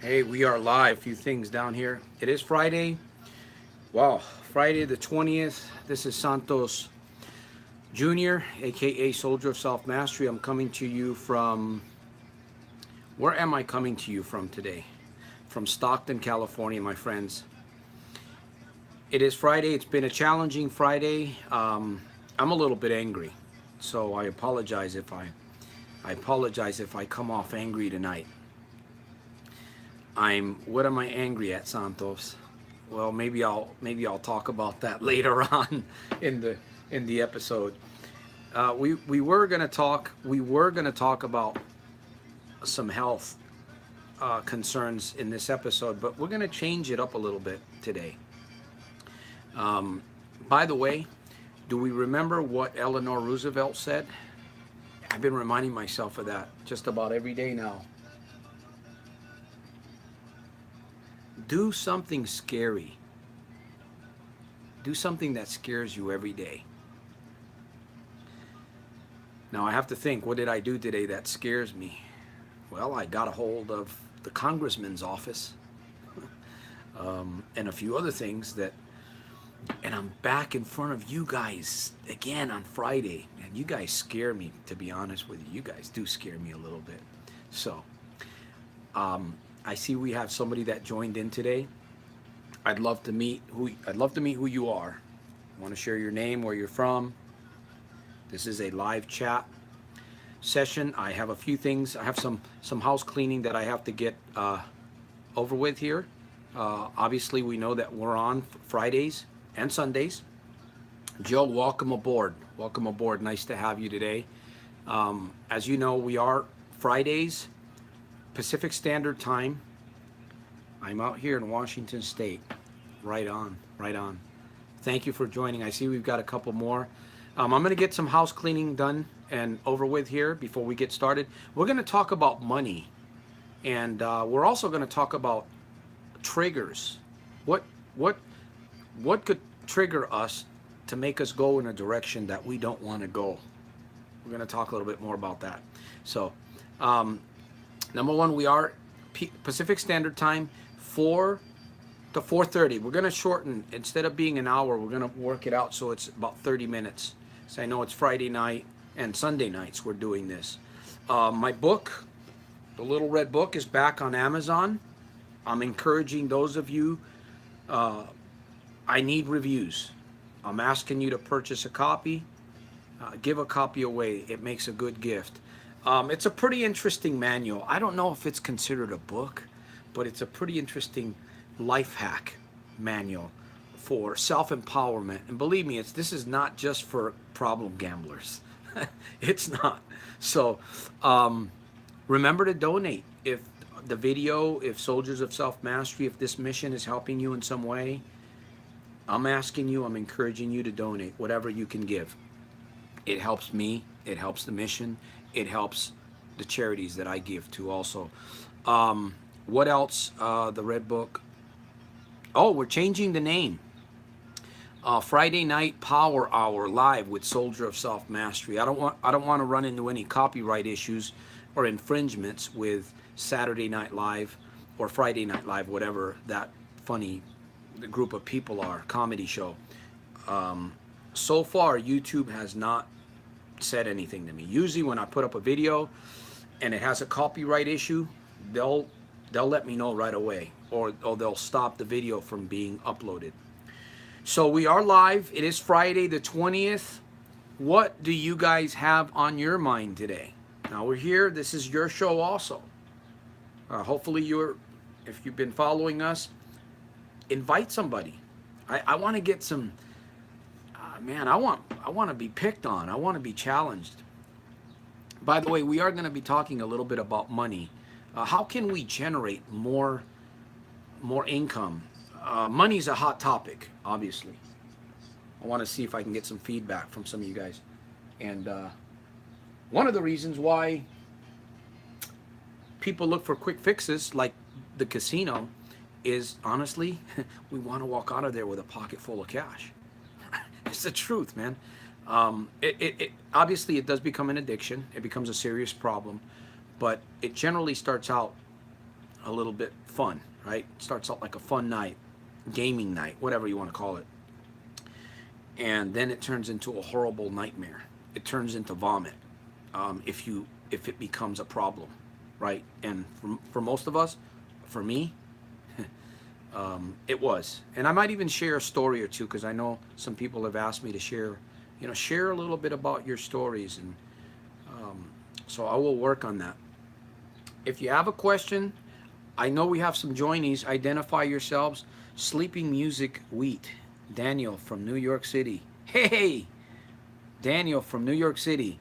Hey, we are live. Few things down here. It is Friday. Wow, Friday the 20th. This is Santos Jr., aka Soldier of Self Mastery. I'm coming to you from. Where am I coming to you from today? From Stockton, California, my friends. It is Friday. It's been a challenging Friday. I'm a little bit angry, so I apologize if I come off angry tonight. What am I angry at, Santos? Well, maybe I'll talk about that later on in the episode. We were gonna talk about some health concerns in this episode, but we're gonna change it up a little bit today. By the way, do we remember what Eleanor Roosevelt said? I've been reminding myself of that just about every day now. Do something scary. Do something that scares you every day. Now I have to think, what did I do today that scares me? Well, I got a hold of the congressman's office and a few other things and I'm back in front of you guys again on Friday. And you guys scare me, to be honest with you. You guys do scare me a little bit. So, I see we have somebody that joined in today. I'd love to meet who you are. I want to share your name, where you're from. This is a live chat session. I have a few things. I have some house cleaning that I have to get over with here. Obviously, we know that we're on Fridays and Sundays. Joe, welcome aboard. Welcome aboard. Nice to have you today. As you know, we are Fridays, Pacific Standard Time. I'm out here in Washington State. Right on, right on. Thank you for joining. I see we've got a couple more. I'm going to get some house cleaning done and over with here before we get started. We're going to talk about money, and we're also going to talk about triggers. What what what could trigger us to make us go in a direction that we don't want to go? We're going to talk a little bit more about that. So, number one, we are Pacific Standard Time, 4 to 4:30. We're going to shorten, instead of being an hour, we're going to work it out so it's about 30 minutes. So I know it's Friday night and Sunday nights we're doing this. My book, The Little Red Book, is back on Amazon. I'm encouraging those of you, I need reviews. I'm asking you to purchase a copy, give a copy away. It makes a good gift. It's a pretty interesting manual. I don't know if it's considered a book, but it's a pretty interesting life hack manual for self-empowerment. And believe me, this is not just for problem gamblers. It's not. So remember to donate. If Soldiers of Self-Mastery, if this mission is helping you in some way, I'm encouraging you to donate whatever you can give. It helps me, it helps the mission, it helps the charities that I give to also. What else? The Red Book. Oh, we're changing the name. Friday night Power Hour live with Soldier of Self Mastery. I don't want to run into any copyright issues or infringements with Saturday Night Live or Friday Night Live, whatever that funny group of people are, comedy show. So far, YouTube has not said anything to me. Usually, when I put up a video and it has a copyright issue, they'll let me know right away, or they'll stop the video from being uploaded. So we are live. It is Friday the 20th. What do you guys have on your mind today? Now we're here. This is your show also. Hopefully if you've been following us, invite somebody. I want to get some, man, I want to be picked on. I want to be challenged. By the way, we are going to be talking a little bit about money. How can we generate more income? Money's a hot topic, obviously. I want to see if I can get some feedback from some of you guys. And one of the reasons why people look for quick fixes like the casino is, honestly, we want to walk out of there with a pocket full of cash. It's the truth, man. Obviously it does become an addiction. It becomes a serious problem, but it generally starts out a little bit fun, right? It starts out like a fun night, gaming night, whatever you want to call it. And then it turns into a horrible nightmare. It turns into vomit, if it becomes a problem, right? And for most of us, for me, it was. And I might even share a story or two, because I know some people have asked me to share, share a little bit about your stories, and so I will work on that. If you have a question, I know we have some joinees. Identify yourselves. Sleeping Music Wheat. Daniel from New York City. Hey, Daniel from New York City.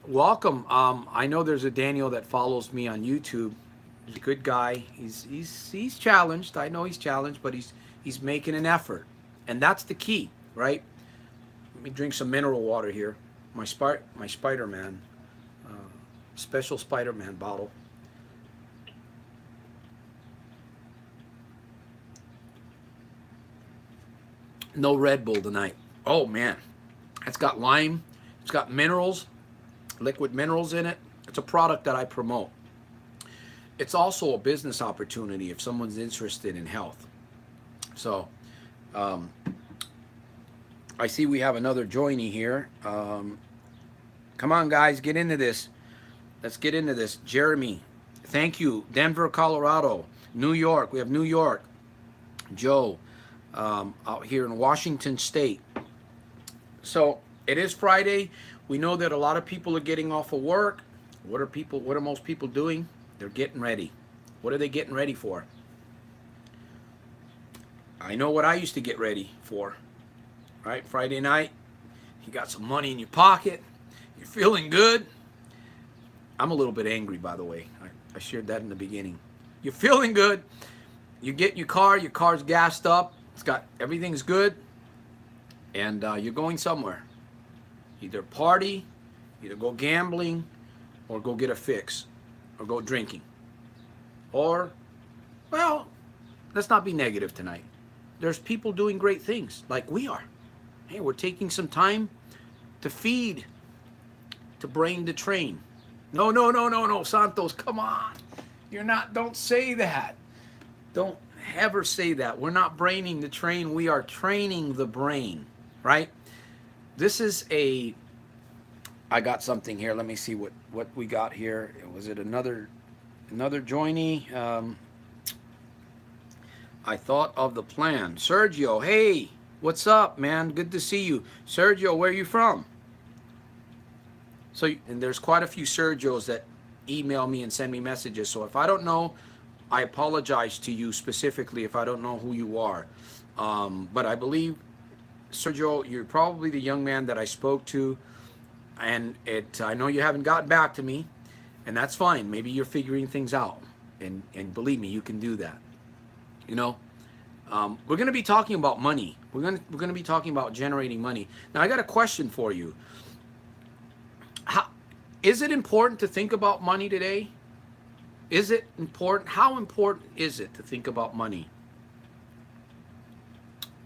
Welcome. I know there's a Daniel that follows me on YouTube. He's a good guy. He's challenged. I know he's challenged, but he's making an effort, and that's the key, right? Let me drink some mineral water here. My Spider-Man, special Spider-Man bottle. No Red Bull tonight. Oh man, it's got lime. It's got minerals, liquid minerals in it. It's a product that I promote. It's also a business opportunity if someone's interested in health. So, I see we have another joinee here. Come on, guys, get into this. Let's get into this. Jeremy, thank you. Denver, Colorado. New York. We have New York. Joe, out here in Washington State. So it is Friday. We know that a lot of people are getting off of work. What are most people doing? They're getting ready. What are they getting ready for? I know what I used to get ready for. Right? Friday night, you got some money in your pocket. You're feeling good. I'm a little bit angry, by the way. I shared that in the beginning. You're feeling good. You get in your car's gassed up. Everything's good. And you're going somewhere. Either party, either go gambling, or go get a fix, or go drinking. Or, well, let's not be negative tonight. There's people doing great things like we are. Hey, we're taking some time to feed, to brain the train. No, Santos, come on. Don't say that. Don't ever say that. We're not braining the train. We are training the brain, right? This is I got something here. Let me see what we got here. Was it another joinee? I thought of the plan. Sergio, hey, what's up, man? Good to see you. Sergio, where are you from? And there's quite a few Sergios that email me and send me messages. So if I don't know, I apologize to you specifically if I don't know who you are. But I believe, Sergio, you're probably the young man that I spoke to. And I know you haven't gotten back to me, and that's fine. Maybe you're figuring things out. And believe me, you can do that. We're going to be talking about money. We're going to be talking about generating money. Now, I got a question for you. Is it important to think about money today? Is it important? How important is it to think about money?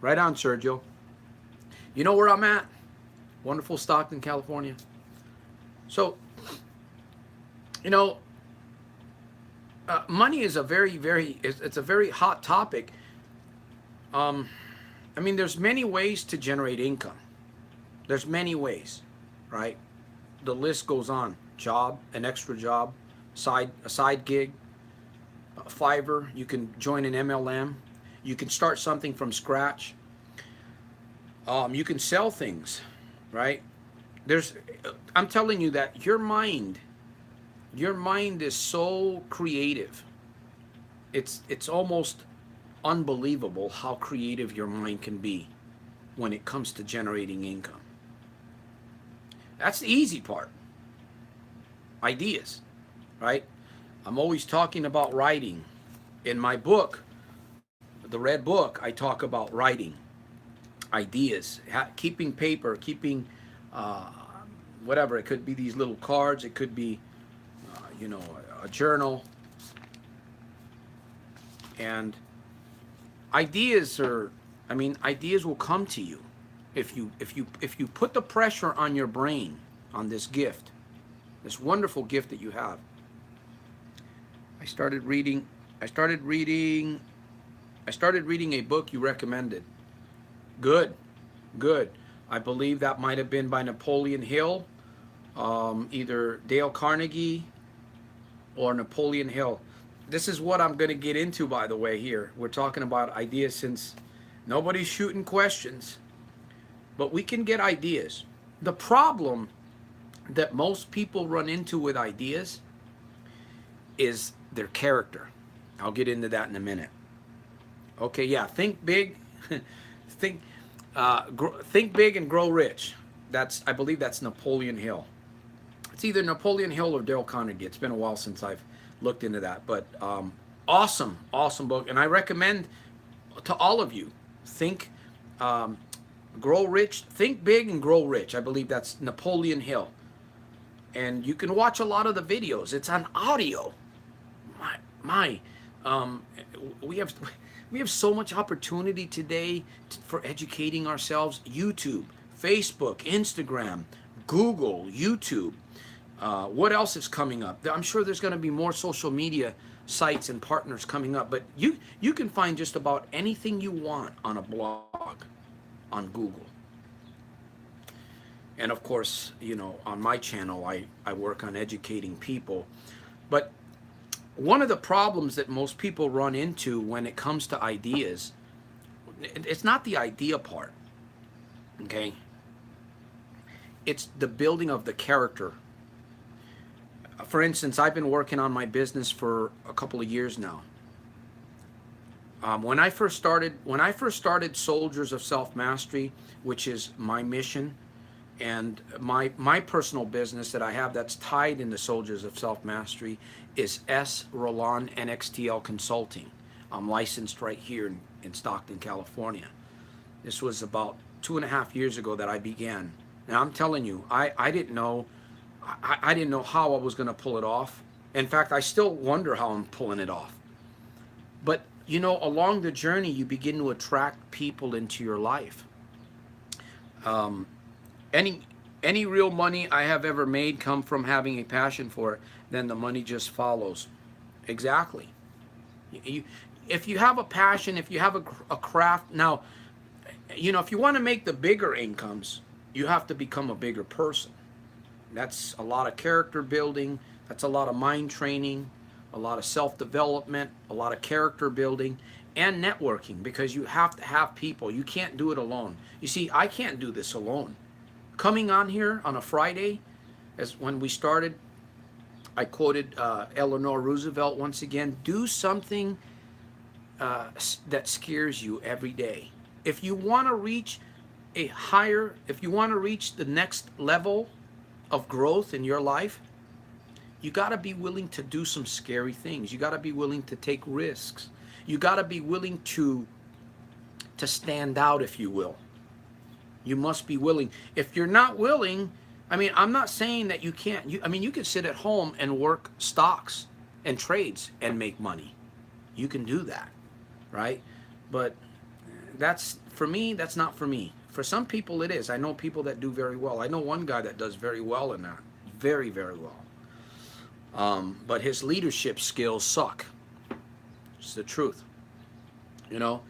Right on, Sergio. You know where I'm at? Wonderful Stockton, California. So, money is a it's a very hot topic. There's many ways to generate income. There's many ways, right? The list goes on. Job, an extra job, a side gig, a Fiverr. You can join an MLM. You can start something from scratch. You can sell things, right? I'm telling you that your mind is so creative. It's almost unbelievable how creative your mind can be when it comes to generating income. That's the easy part. Ideas, right? I'm always talking about writing. In my book, the Red Book, I talk about writing, ideas, keeping paper, keeping whatever. It could be these little cards. It could be, a journal. And ideas will come to you if you put the pressure on your brain, on this gift, this wonderful gift that you have. I started reading I started reading. I started reading a book you recommended. Good, good. I believe that might have been by Napoleon Hill, either Dale Carnegie or Napoleon Hill. This is what I'm going to get into, by the way, here. We're talking about ideas since nobody's shooting questions, but we can get ideas. The problem that most people run into with ideas is their character. I'll get into that in a minute. Okay, yeah, think big, think, think big and grow rich. That's, I believe that's Napoleon Hill. It's either Napoleon Hill or Dale Carnegie. It's been a while since I've looked into that, but awesome, awesome book, and I recommend to all of you, think, grow rich, think big and grow rich. I believe that's Napoleon Hill, and you can watch a lot of the videos. It's on audio. My, um, we have we have so much opportunity today for educating ourselves. YouTube, Facebook, Instagram, Google, YouTube. What else is coming up? I'm sure there's going to be more social media sites and partners coming up, but you can find just about anything you want on a blog on Google. And of course, you know, on my channel, I work on educating people. But one of the problems that most people run into when it comes to ideas, it's not the idea part, okay? It's the building of the character. For instance, I've been working on my business for a couple of years now. When I first started Soldiers of Self-Mastery, which is my mission, and my personal business that I have that's tied into Soldiers of Self-Mastery is S. Rolon NXTL Consulting. I'm licensed right here in Stockton, California. This was about 2.5 years ago that I began. And I'm telling you, I didn't know how I was going to pull it off. In fact, I still wonder how I'm pulling it off. But, you know, along the journey, you begin to attract people into your life. Any real money I have ever made come from having a passion for it, then the money just follows. Exactly. If you have a passion, if you have a craft, now, you know, if you want to make the bigger incomes, you have to become a bigger person. That's a lot of character building. That's a lot of mind training, a lot of self-development, a lot of character building, and networking, because you have to have people. You can't do it alone. You see, I can't do this alone. Coming on here on a Friday, as when we started, I quoted Eleanor Roosevelt once again, do something that scares you every day. If you want to reach if you want to reach the next level of growth in your life, you got to be willing to do some scary things. You got to be willing to take risks. You got to be willing to stand out, if you will. You must be willing. If you're not willing, I mean, I'm not saying that you can't. I mean, you can sit at home and work stocks and trades and make money. You can do that, right? But that's, for me, that's not for me. For some people it is. I know people that do very well. I know one guy that does very well in that. Very, very well. But his leadership skills suck. It's the truth. You know?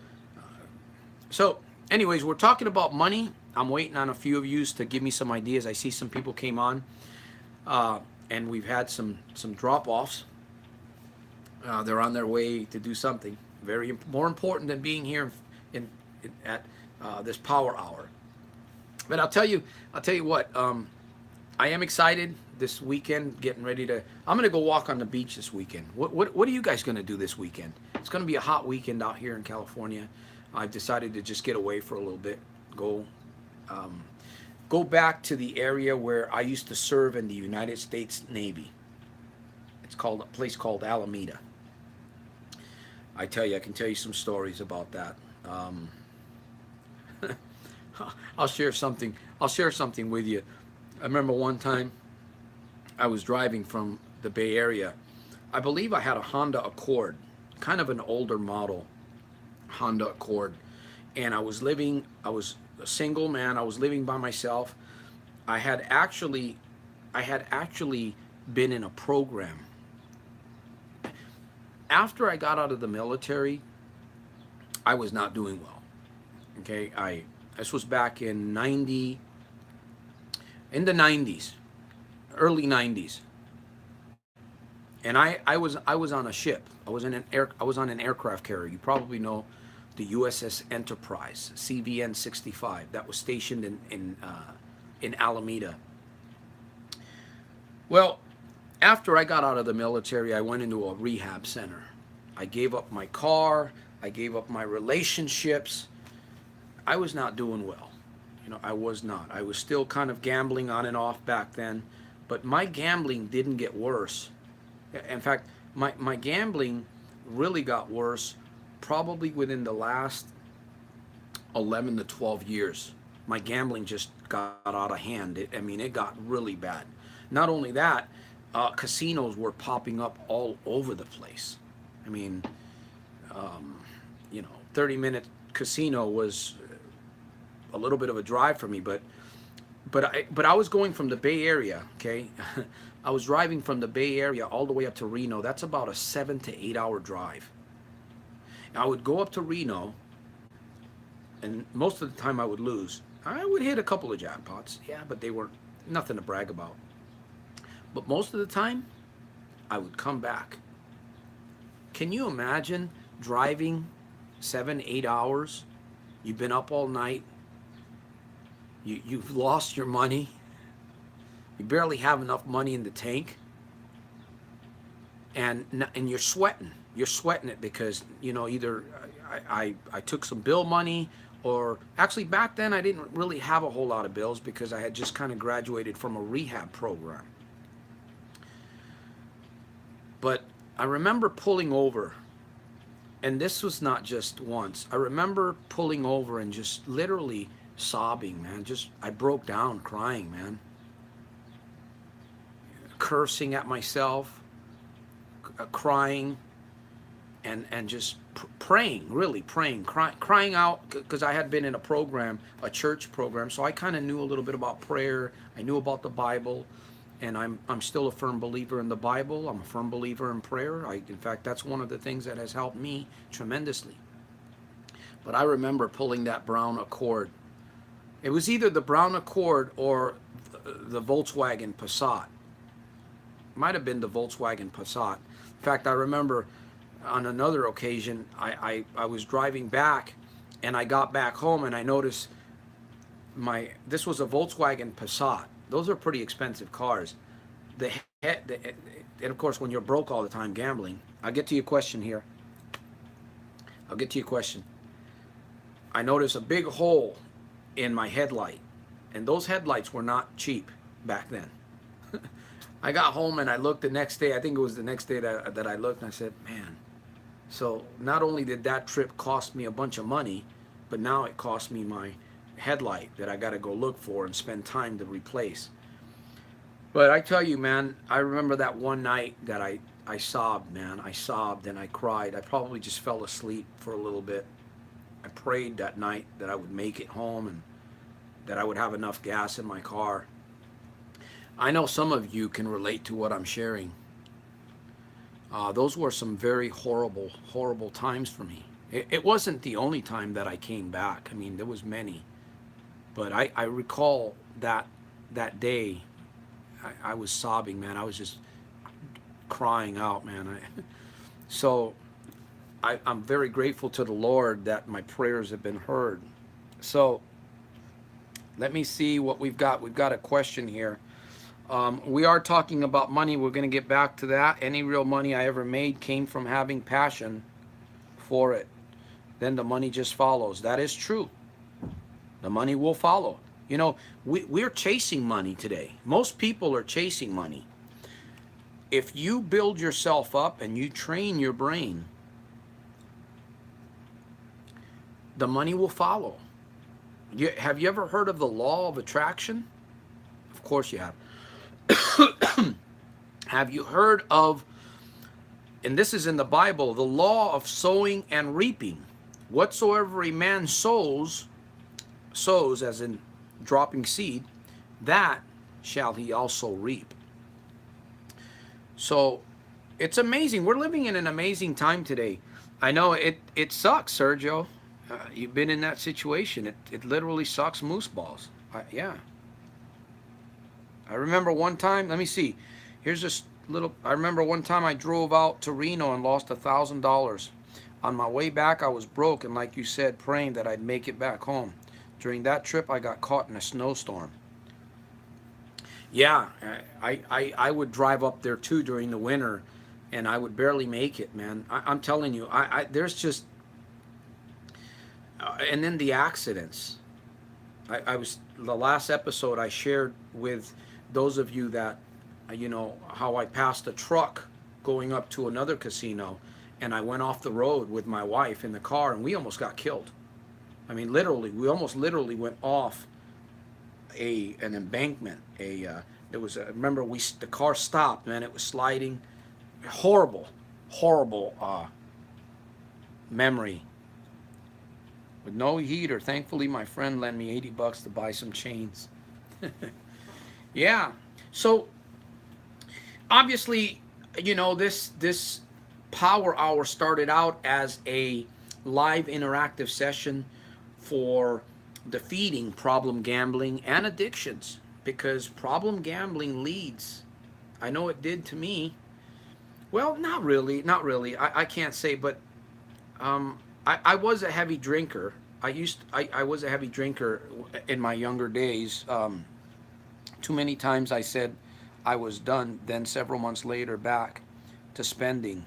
So, anyways, we're talking about money. I'm waiting on a few of you to give me some ideas. I see some people came on, and we've had some drop-offs. They're on their way to do something very more important than being here at this power hour. But I'll tell you what. I am excited this weekend. Getting ready to. I'm gonna go walk on the beach this weekend. What are you guys gonna do this weekend? It's gonna be a hot weekend out here in California. I've decided to just get away for a little bit. Go back to the area where I used to serve in the United States Navy. It's called a place called Alameda. I can tell you some stories about that. I'll share something with you. I remember one time I was driving from the Bay Area. I believe I had a Honda Accord, kind of an older model Honda Accord, and I was a single man. I was living by myself. I had actually been in a program. After I got out of the military, I was not doing well. Okay, this was back in the 90s, early 90s, and I was on a ship. I was on an aircraft carrier. You probably know the USS Enterprise, CVN 65, that was stationed in Alameda. Well, after I got out of the military, I went into a rehab center. I gave up my car. I gave up my relationships. I was not doing well. I was not. I was still kind of gambling on and off back then, but my gambling didn't get worse. In fact, my gambling really got worse probably within the last 11 to 12 years. My gambling just got out of hand. It got really bad. Not only that, casinos were popping up all over the place. I mean, 30-minute casino was a little bit of a drive for me, but I was going from the Bay Area, okay? I was driving from the Bay Area all the way up to Reno. That's about a 7 to 8 hour drive. I would go up to Reno, and most of the time I would lose. I would hit a couple of jackpots, yeah, but they were nothing to brag about. But most of the time, I would come back. Can you imagine driving 7, 8 hours? You've been up all night. You've lost your money. You barely have enough money in the tank. And you're sweating. You're sweating it because, either I took some bill money, or actually back then I didn't really have a whole lot of bills because I had just kind of graduated from a rehab program. But I remember pulling over, and this was not just once. I remember pulling over and just literally sobbing, man. I broke down crying, man. Cursing at myself, crying, and just praying, really praying, crying out, because I had been in a church program, so I kind of knew a little bit about prayer. I knew about the Bible. And I'm still a firm believer in the Bible. I'm a firm believer in prayer. In fact, that's one of the things that has helped me tremendously. But I remember pulling that brown Accord. It was either the brown Accord or the Volkswagen Passat. It might have been the Volkswagen Passat. In fact, I remember on another occasion, I was driving back, and I got back home, and I noticed this was a Volkswagen Passat. Those are pretty expensive cars. And of course, when you're broke all the time gambling, I'll get to your question here. I noticed a big hole in my headlight, and those headlights were not cheap back then. I got home and I looked the next day. I think it was the next day that I looked, and I said, man, so not only did that trip cost me a bunch of money, but now it cost me my headlight that I got to go look for and spend time to replace. But I tell you, man, I remember that one night that I sobbed, man. I sobbed and I cried. I probably just fell asleep for a little bit. I prayed that night that I would make it home and that I would have enough gas in my car. I know some of you can relate to what I'm sharing. Those were some very horrible, horrible times for me. It wasn't the only time that I came back. I mean, there was many. But I recall that day, I was sobbing, man. I was just crying out, man. So I'm very grateful to the Lord that my prayers have been heard. So let me see what we've got. We've got a question here. We are talking about money. We're going to get back to that. Any real money I ever made came from having passion for it. Then the money just follows. That is true. The money will follow. We're chasing money today. Most people are chasing money. If you build yourself up and you train your brain, the money will follow. Have you ever heard of the law of attraction? Of course you have. Have you heard of, and this is in the Bible, the law of sowing and reaping? Whatsoever a man sows as in dropping seed, that shall he also reap. So It's amazing. We're living in an amazing time today. I know it sucks, Sergio. You've been in that situation. It literally sucks moose balls. Yeah. I remember one time, let me see. Here's this little, I remember one time I drove out to Reno and lost $1,000. On my way back, I was broke and, like you said, praying that I'd make it back home. During that trip, I got caught in a snowstorm. Yeah, I would drive up there too during the winter, and I would barely make it, man. I'm telling you, there's just, and then the accidents. I was, the last episode I shared with those of you that, how I passed a truck going up to another casino, and I went off the road with my wife in the car, and we almost got killed. I mean, literally, we almost literally went off an embankment. There was a, remember, the car stopped, man. It was sliding. Horrible, horrible memory. With no heater, thankfully my friend lent me $80 to buy some chains. Yeah. So obviously, this power hour started out as a live interactive session for defeating problem gambling and addictions, because problem gambling leads, I know it did to me. Well, not really, not really. I can't say, but I was a heavy drinker. I was a heavy drinker in my younger days. Too many times I said I was done, then several months later back to spending.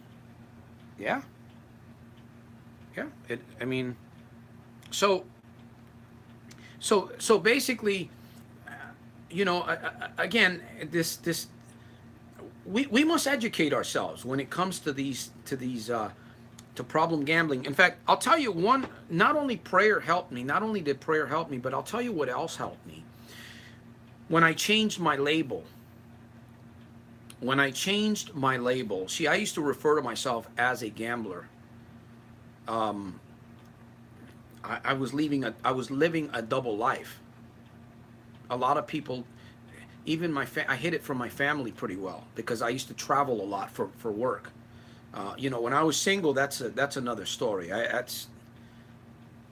Yeah, yeah. I mean, so basically, again, this we must educate ourselves when it comes to these to problem gambling. In fact, I'll tell you one. Not only prayer helped me, not only did prayer help me, but I'll tell you what else helped me. When I changed my label. When I changed my label, see, I used to refer to myself as a gambler. I was living a double life. A lot of people, even I hid it from my family pretty well, because I used to travel a lot for work. When I was single, that's another story.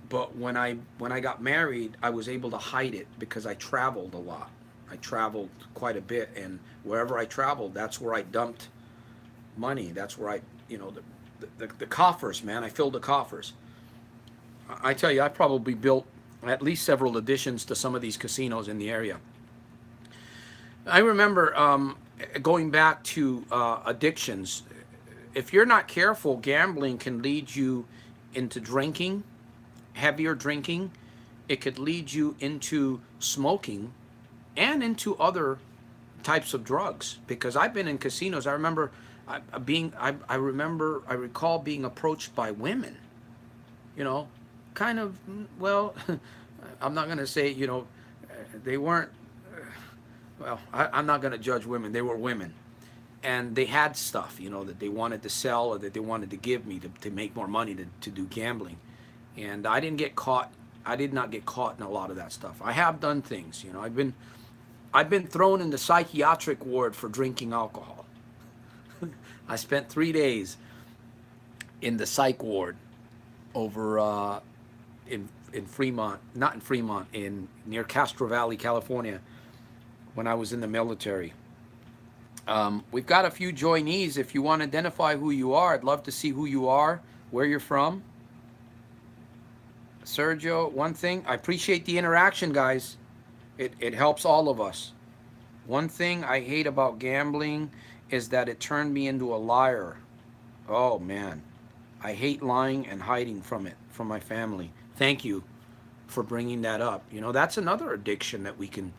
But when I got married, I was able to hide it because I traveled a lot. I traveled quite a bit, and wherever I traveled, that's where I dumped money. That's where the coffers, man. I filled the coffers. I tell you, I probably built at least several additions to some of these casinos in the area. I remember going back to addictions. If you're not careful, gambling can lead you into drinking, heavier drinking. It could lead you into smoking and into other types of drugs. Because I've been in casinos. I remember I recall being approached by women. Kind of, well, I'm not going to say, they weren't, well, I'm not going to judge women. They were women. And they had stuff, that they wanted to sell or that they wanted to give me to make more money to do gambling. And I didn't get caught. I did not get caught in a lot of that stuff. I have done things, I've been thrown in the psychiatric ward for drinking alcohol. I spent 3 days in the psych ward over in Fremont, not in Fremont, near Castro Valley, California, when I was in the military. We've got a few joinees. If you want to identify who you are, I'd love to see who you are, where you're from. Sergio, one thing, I appreciate the interaction, guys. It helps all of us. One thing I hate about gambling is that it turned me into a liar. Oh, man. I hate lying and hiding from my family. Thank you for bringing that up. That's another addiction that we can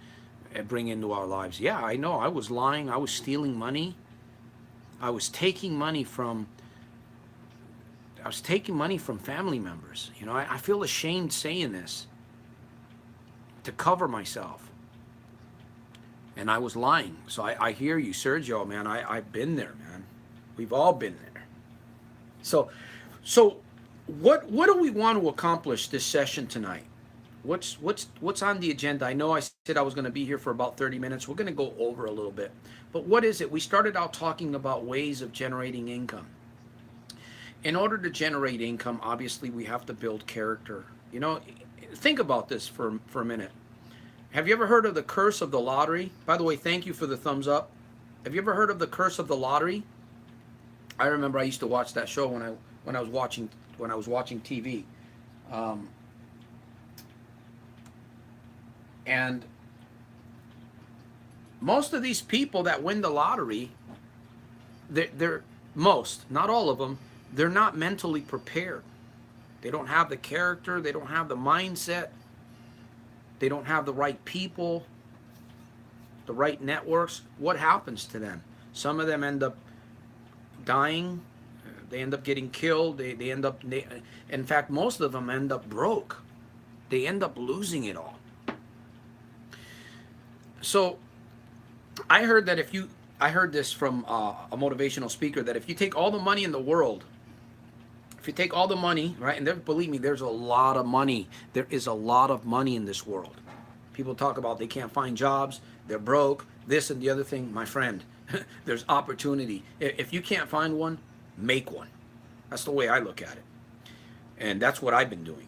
bring into our lives. Yeah, I know. I was lying. I was stealing money. I was taking money from family members. I feel ashamed saying this to cover myself. And I was lying. So I hear you, Sergio, man. I've been there, man. We've all been there. So what do we want to accomplish this session tonight? What's on the agenda? I know I said I was going to be here for about 30 minutes. We're going to go over a little bit. But what is it? We started out talking about ways of generating income. In order to generate income, obviously we have to build character. You know, think about this for a minute. Have you ever heard of the curse of the lottery? By the way, thank you for the thumbs up. Have you ever heard of the curse of the lottery? I remember I used to watch that show when I was watching TV. Um, and most of these people that win the lottery, they're most, not all of them, they're not mentally prepared. They don't have the character, they don't have the mindset, they don't have the right people, the right networks. What happens to them? Some of them end up dying, they end up getting killed, they end up, in fact, most of them end up broke. They end up losing it all. So I heard that I heard this from a motivational speaker, that if you take all the money in the world, if you take all the money, right, and there, believe me, there's a lot of money. There is a lot of money in this world. People talk about they can't find jobs, they're broke, this and the other thing. My friend, there's opportunity. If you can't find one, make one. That's the way I look at it. And that's what I've been doing.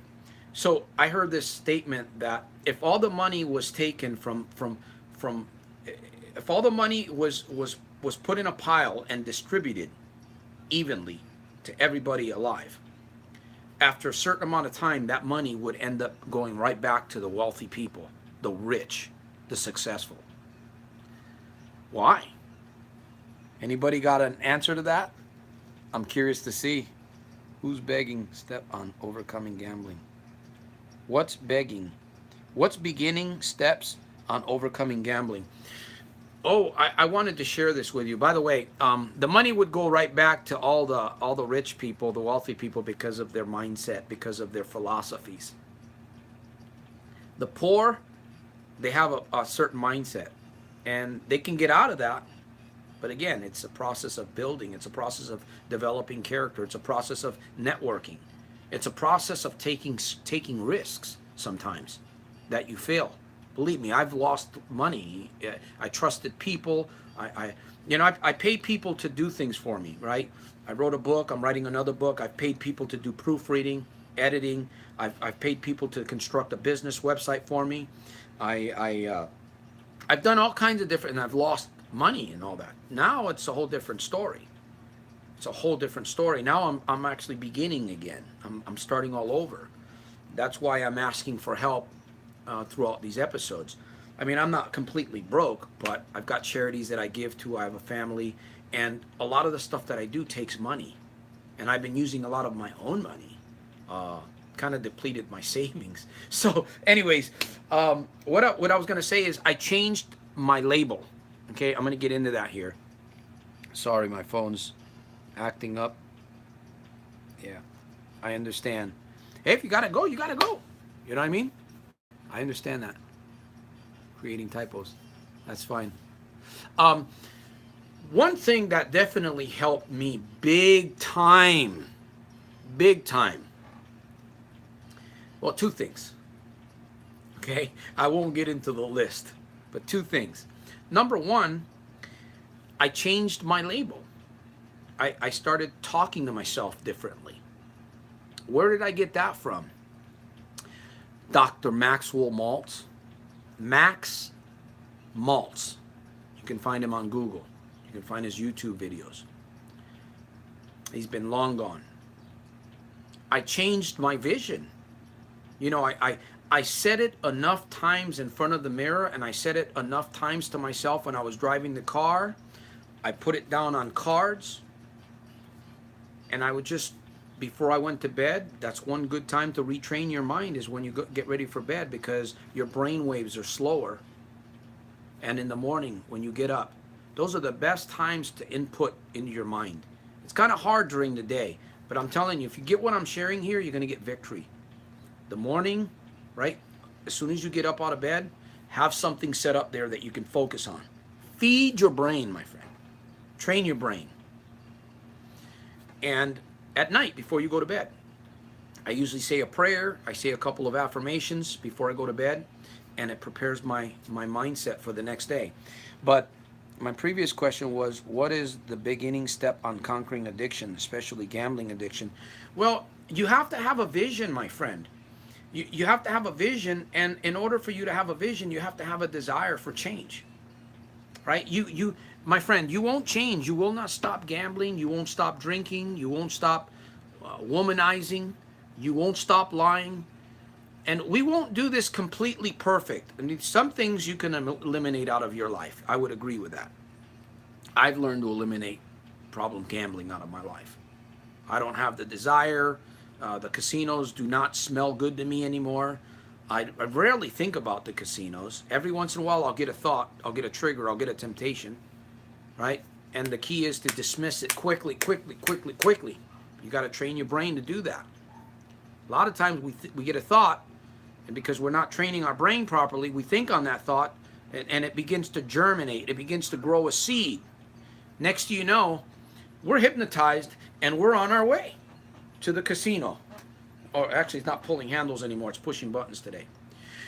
So I heard this statement that if all the money was taken from if all the money was put in a pile and distributed evenly to everybody alive, after a certain amount of time, that money would end up going right back to the wealthy people, the rich, the successful. Why? Anybody got an answer to that? I'm curious to see. Who's begging step on overcoming gambling? What's begging? What's beginning steps on overcoming gambling? Oh, I wanted to share this with you. By the way, the money would go right back to all the rich people, the wealthy people, because of their mindset, because of their philosophies. The poor, they have a certain mindset, and they can get out of that. But again, it's a process of building. It's a process of developing character. It's a process of networking. It's a process of taking risks sometimes that you fail. Believe me, I've lost money. I trusted people. I paid people to do things for me, right? I wrote a book. I'm writing another book. I've paid people to do proofreading, editing. I've paid people to construct a business website for me. I've done all kinds of different, and I've lost money and all that. Now it's a whole different story. It's a whole different story. Now I'm actually beginning again. I'm starting all over. That's why I'm asking for help throughout these episodes. I mean, I'm not completely broke, but I've got charities that I give to. I have a family, and a lot of the stuff that I do takes money, and I've been using a lot of my own money. Kind of depleted my savings. So, anyways, what I was going to say is I changed my label. Okay, I'm going to get into that here. Sorry, my phone's acting up. Yeah, I understand. Hey, if you gotta go, you gotta go. You know what I mean? I understand that. Creating typos. That's fine. One thing that definitely helped me big time. Well, two things. Okay? I won't get into the list, but two things. Number one, I changed my label. I started talking to myself differently. Where did I get that from? Dr. Maxwell Maltz. Max Maltz. You can find him on Google. You can find his YouTube videos. He's been long gone. I changed my vision. You know, I said it enough times in front of the mirror, and I said it enough times to myself when I was driving the car. I put it down on cards, and I would just, before I went to bed, that's one good time to retrain your mind, is when you get ready for bed, because your brain waves are slower. And in the morning when you get up, those are the best times to input into your mind. It's kind of hard during the day, but I'm telling you, if you get what I'm sharing here, you're going to get victory. The morning, right? As soon as you get up out of bed, have something set up there that you can focus on. Feed your brain, my friend. Train your brain. And at night, before you go to bed, I usually say a prayer. I say a couple of affirmations before I go to bed, and it prepares my mindset for the next day. But my previous question was, what is the beginning step on conquering addiction, especially gambling addiction? Well, you have to have a vision, my friend. You have to have a vision, and in order for you to have a vision, you have to have a desire for change, right? My friend, you won't change. You will not stop gambling. You won't stop drinking. You won't stop womanizing. You won't stop lying. And we won't do this completely perfect. I mean, some things you can eliminate out of your life. I would agree with that. I've learned to eliminate problem gambling out of my life. I don't have the desire. The casinos do not smell good to me anymore. I rarely think about the casinos. Every once in a while, I'll get a thought, I'll get a trigger, I'll get a temptation, right? And the key is to dismiss it quickly, quickly, quickly, quickly. You got to train your brain to do that. A lot of times we get a thought, and because we're not training our brain properly, we think on that thought, and it begins to germinate. It begins to grow a seed. Next thing you know, we're hypnotized, and we're on our way to the casino. Or actually, it's not pulling handles anymore. It's pushing buttons today.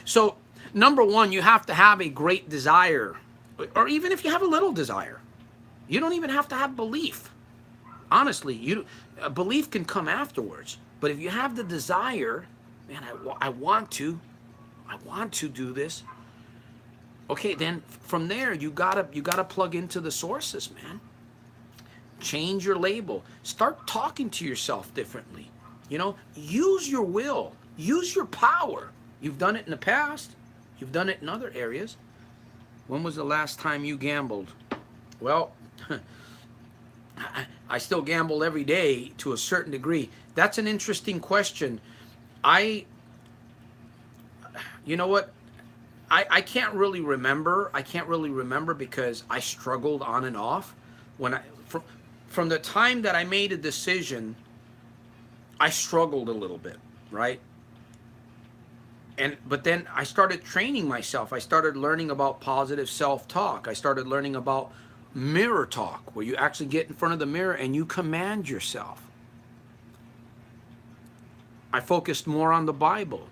So, number one, you have to have a great desire. Or even if you have a little desire. You don't even have to have belief. Honestly, belief can come afterwards. But if you have the desire, man, I want to do this. Okay, then from there you gotta plug into the sources, man. Change your label. Start talking to yourself differently. You know, use your will. Use your power. You've done it in the past. You've done it in other areas. When was the last time you gambled? Well, I still gamble every day to a certain degree. That's an interesting question. You know what? I can't really remember. I can't really remember because I struggled on and off. From the time that I made a decision, I struggled a little bit, right? But then I started training myself. I started learning about positive self-talk. I started learning about mirror talk, where you actually get in front of the mirror and you command yourself. I focused more on the Bible.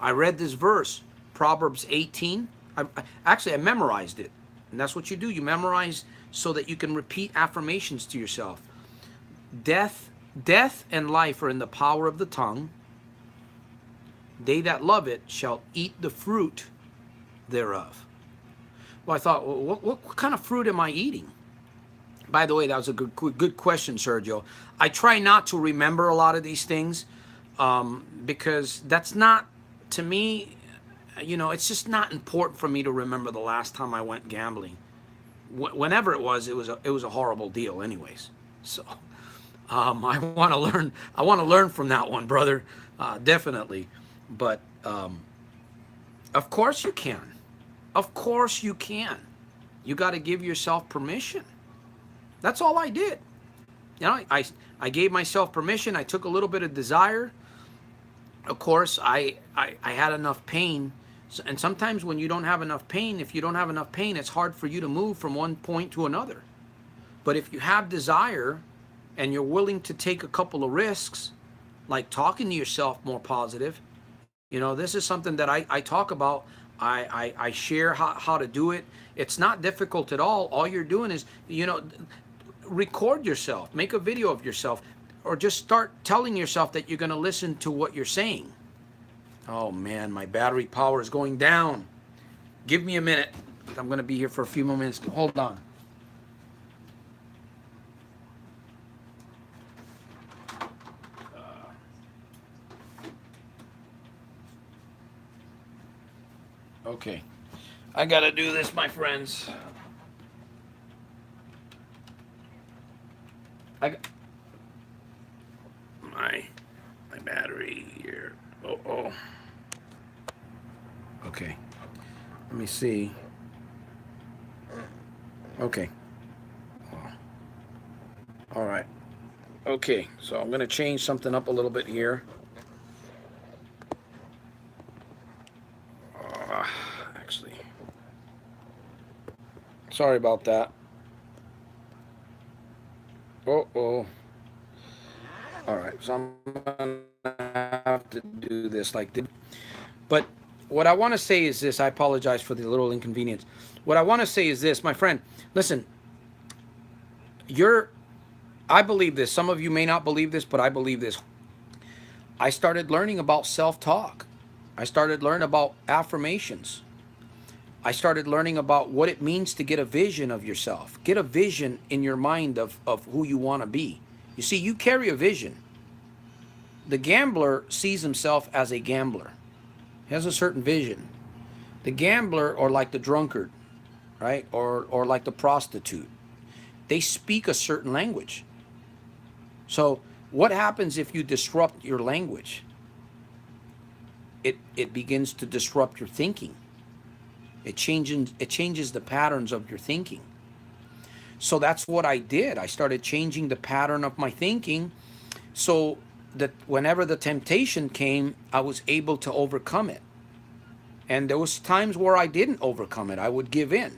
I read this verse, Proverbs 18. I memorized it. And that's what you do. You memorize so that you can repeat affirmations to yourself. Death and life are in the power of the tongue. They that love it shall eat the fruit thereof. Well, I thought, well, what kind of fruit am I eating? By the way, that was a good question, Sergio. I try not to remember a lot of these things because that's not, to me, you know, it's just not important for me to remember the last time I went gambling. Whenever it was a horrible deal, anyways. So I want to learn. I want to learn from that one, brother. Definitely. But of course you can. Of course you can. You got to give yourself permission. That's all I did. You know, I gave myself permission. I took a little bit of desire. Of course, I had enough pain. And sometimes when you don't have enough pain, if you don't have enough pain, it's hard for you to move from one point to another. But if you have desire and you're willing to take a couple of risks, like talking to yourself more positive, you know, this is something that I talk about. I share how to do it. It's not difficult at all. All you're doing is, you know, record yourself, make a video of yourself, or just start telling yourself that you're going to listen to what you're saying. Oh man, my battery power is going down. Give me a minute. I'm going to be here for a few more minutes. Hold on. Okay. I got to do this, my friends. I got my battery here. Oh. Okay. Let me see. Okay. All right. Okay, so I'm going to change something up a little bit here. Actually, sorry about that. Oh. All right, so I'm going to to do this like this. But what I want to say is this. I apologize for the little inconvenience. What I want to say is this, my friend. Listen, I believe this. Some of you may not believe this, but I believe this. I started learning about self-talk. I started learning about affirmations. I started learning about what it means to get a vision of yourself. Get a vision in your mind of who you want to be. You see, you carry a vision. The gambler sees himself as a gambler. He has a certain vision. The gambler, or like the drunkard, right? Or like the prostitute, they speak a certain language. So what happens if you disrupt your language? It begins to disrupt your thinking. It changes the patterns of your thinking. So that's what I did. I started changing the pattern of my thinking so that whenever the temptation came, I was able to overcome it. And there was times where I didn't overcome it. I would give in.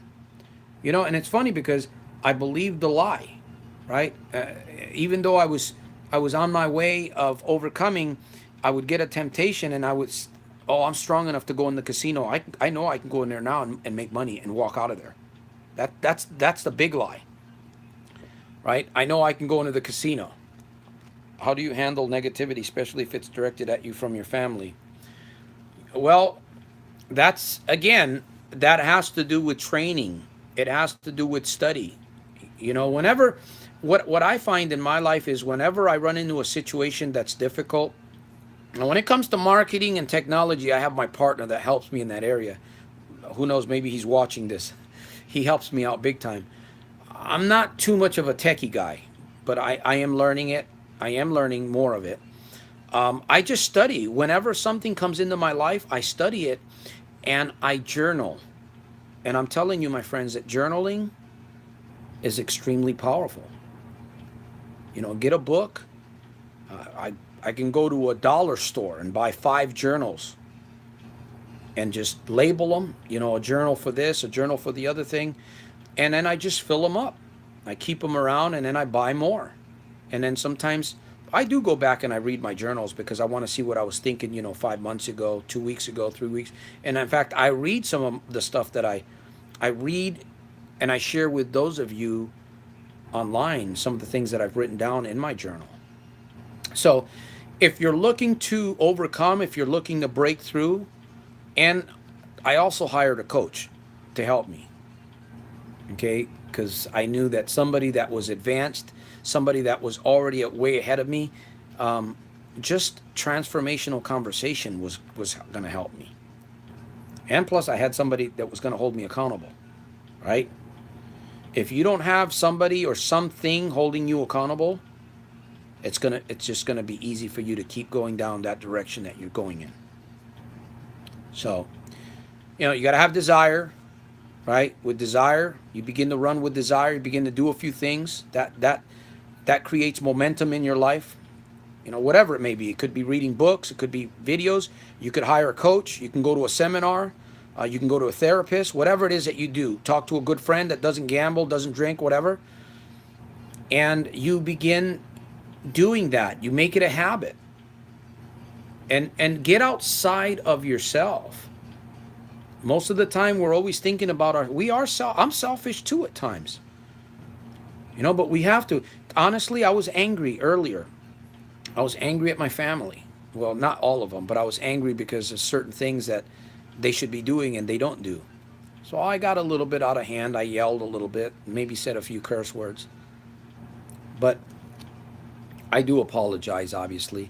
You know, and it's funny because I believed the lie, right? Even though I was on my way of overcoming, I would get a temptation and I would, oh, I'm strong enough to go in the casino. I know I can go in there now and make money and walk out of there. That's the big lie, right? I know I can go into the casino. How do you handle negativity, especially if it's directed at you from your family? Well, that's, again, that has to do with training. It has to do with study. You know, whenever, what I find in my life is whenever I run into a situation that's difficult, and when it comes to marketing and technology, I have my partner that helps me in that area. Who knows, maybe he's watching this. He helps me out big time. I'm not too much of a techie guy, but I am learning it. I am learning more of it. I just study. Whenever something comes into my life, I study it and I journal. And I'm telling you, my friends, that journaling is extremely powerful. You know, get a book. I can go to a dollar store and buy 5 journals and just label them, you know, a journal for this, a journal for the other thing. And then I just fill them up. I keep them around and then I buy more. And then sometimes I do go back and I read my journals because I want to see what I was thinking, you know, 5 months ago, 2 weeks ago, 3 weeks. And in fact, I read some of the stuff that I read and I share with those of you online, some of the things that I've written down in my journal. So if you're looking to overcome, if you're looking to break through, and I also hired a coach to help me, okay? Because I knew that somebody that was advanced, somebody that was already way ahead of me, just transformational conversation was going to help me. And plus I had somebody that was going to hold me accountable, right? If you don't have somebody or something holding you accountable, it's just going to be easy for you to keep going down that direction that you're going in. So, you know, you got to have desire, right? With desire, you begin to run with desire, you begin to do a few things that creates momentum in your life. You know, whatever it may be. It could be reading books, it could be videos, you could hire a coach, you can go to a seminar, you can go to a therapist, whatever it is that you do. Talk to a good friend that doesn't gamble, doesn't drink, whatever. And you begin doing that. You make it a habit. And get outside of yourself. Most of the time we're always thinking about I'm selfish too at times. You know, but we have to. Honestly, I was angry earlier. I was angry at my family. Well, not all of them, but I was angry because of certain things that they should be doing and they don't do. So I got a little bit out of hand. I yelled a little bit, maybe said a few curse words. But I do apologize, obviously.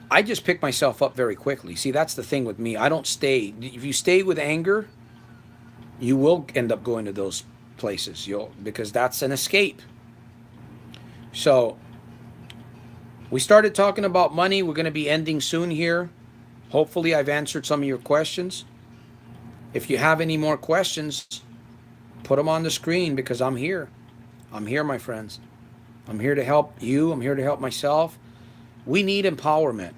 I just pick myself up very quickly. See, that's the thing with me. I don't stay. If you stay with anger, you will end up going to those places. Because that's an escape. So we started talking about money. We're going to be ending soon here. Hopefully I've answered some of your questions. If you have any more questions, put them on the screen because I'm here. I'm here, my friends. I'm here to help you. I'm here to help myself. We need empowerment.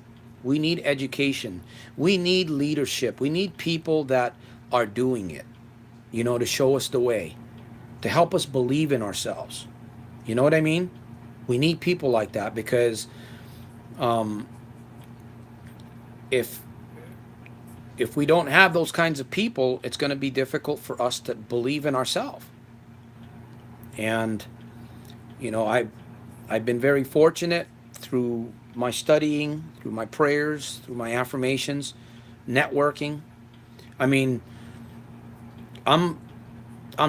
We need education. We need leadership. We need people that are doing it, you know, to show us the way, to help us believe in ourselves. You know what I mean? We need people like that because if we don't have those kinds of people, it's going to be difficult for us to believe in ourselves. And you know, I've been very fortunate through my studying, through my prayers, through my affirmations, networking. I mean, I'm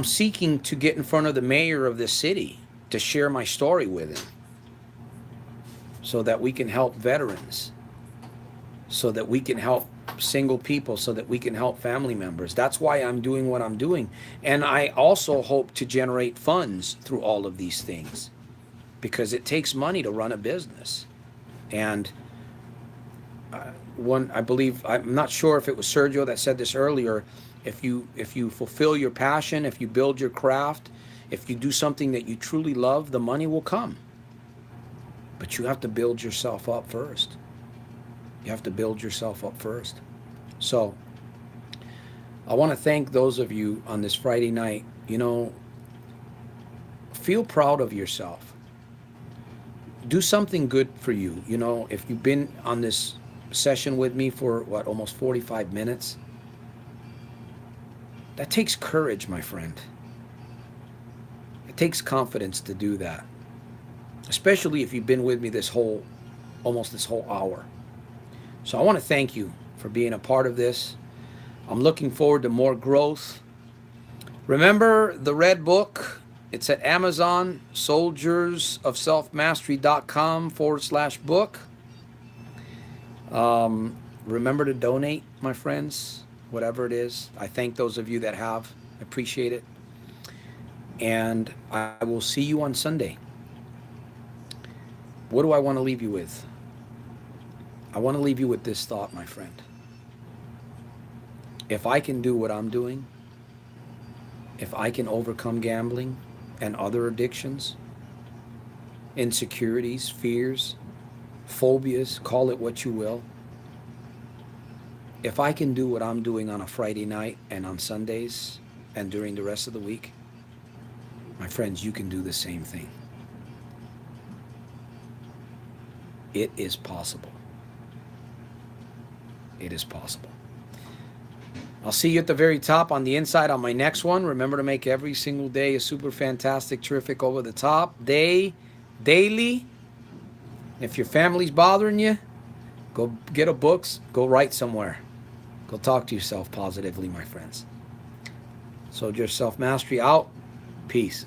seeking to get in front of the mayor of this city to share my story with him, so that we can help veterans, so that we can help single people, so that we can help family members. That's why I'm doing what I'm doing. And I also hope to generate funds through all of these things, because it takes money to run a business. And I believe, I'm not sure if it was Sergio that said this earlier, if you fulfill your passion, if you build your craft, if you do something that you truly love, the money will come. But you have to build yourself up first. You have to build yourself up first. So I want to thank those of you on this Friday night. You know, feel proud of yourself. Do something good for you. You know, if you've been on this session with me for what, almost 45 minutes, that takes courage, my friend. It takes confidence to do that, especially if you've been with me almost this whole hour. So I want to thank you for being a part of this. I'm looking forward to more growth. Remember the red book? It's at Amazon, soldiersofselfmastery.com/book. Remember to donate, my friends, whatever it is. I thank those of you that have. I appreciate it. And I will see you on Sunday. What do I want to leave you with? I want to leave you with this thought, my friend. If I can do what I'm doing, if I can overcome gambling and other addictions, insecurities, fears, phobias, call it what you will. If I can do what I'm doing on a Friday night and on Sundays and during the rest of the week, my friends, you can do the same thing. It is possible. It is possible. I'll see you at the very top on the inside on my next one. Remember to make every single day a super fantastic, terrific, over the top day, daily. If your family's bothering you, go get a book, go write somewhere. Go talk to yourself positively, my friends. So your self-mastery out. Peace.